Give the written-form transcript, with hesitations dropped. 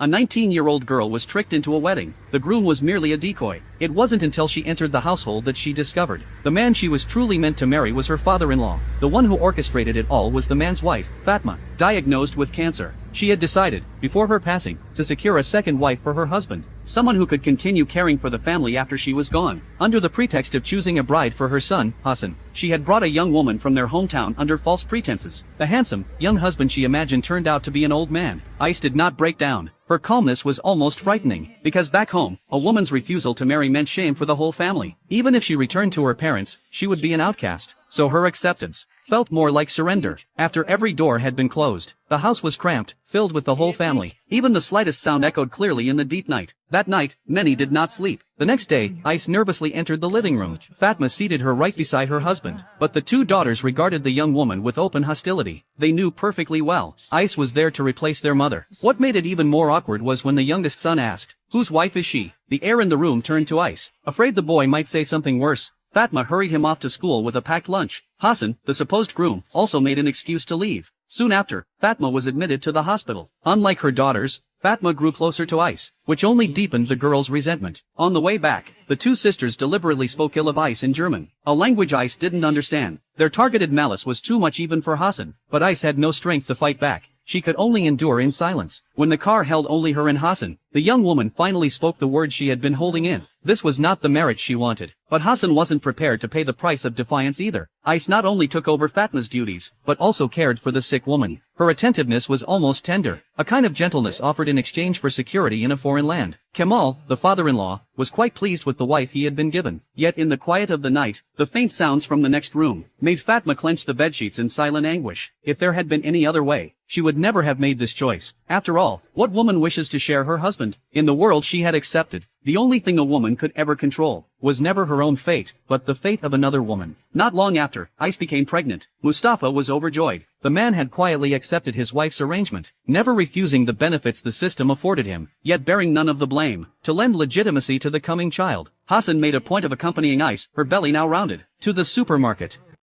A 19-year-old girl was tricked into a wedding. The groom was merely a decoy. It wasn't until she entered the household that she discovered the man she was truly meant to marry was her father-in-law. The one who orchestrated it all was the man's wife, Fatma, diagnosed with cancer. She had decided, before her passing, to secure a second wife for her husband, someone who could continue caring for the family after she was gone. Under the pretext of choosing a bride for her son, Hassan, she had brought a young woman from their hometown under false pretenses. The handsome, young husband she imagined turned out to be an old man. Ice did not break down. Her calmness was almost frightening, because back home, a woman's refusal to marry meant shame for the whole family. Even if she returned to her parents, she would be an outcast. So her acceptance felt more like surrender. After every door had been closed, the house was cramped, filled with the whole family. Even the slightest sound echoed clearly in the deep night. That night, many did not sleep. The next day, Ice nervously entered the living room. Fatma seated her right beside her husband. But the two daughters regarded the young woman with open hostility. They knew perfectly well Ice was there to replace their mother. What made it even more awkward was when the youngest son asked, "Whose wife is she?" The air in the room turned to ice. Afraid the boy might say something worse, Fatma hurried him off to school with a packed lunch. Hassan, the supposed groom, also made an excuse to leave. Soon after, Fatma was admitted to the hospital. Unlike her daughters, Fatma grew closer to Ice, which only deepened the girl's resentment. On the way back, the two sisters deliberately spoke ill of Ice in German, a language Ice didn't understand. Their targeted malice was too much even for Hassan, but Ice had no strength to fight back. She could only endure in silence. When the car held only her and Hassan, the young woman finally spoke the words she had been holding in. This was not the marriage she wanted. But Hassan wasn't prepared to pay the price of defiance either. Ice not only took over Fatma's duties, but also cared for the sick woman. Her attentiveness was almost tender, a kind of gentleness offered in exchange for security in a foreign land. Kemal, the father-in-law, was quite pleased with the wife he had been given. Yet in the quiet of the night, the faint sounds from the next room made Fatma clench the bedsheets in silent anguish. If there had been any other way, she would never have made this choice. After all, what woman wishes to share her husband? In the world she had accepted, the only thing a woman could ever control was never her own fate, but the fate of another woman. Not long after, Ice became pregnant. Mustafa was overjoyed. The man had quietly accepted his wife's arrangement, never refusing the benefits the system afforded him, yet bearing none of the blame. To lend legitimacy to the coming child, Hassan made a point of accompanying Ice, her belly now rounded, to the supermarket.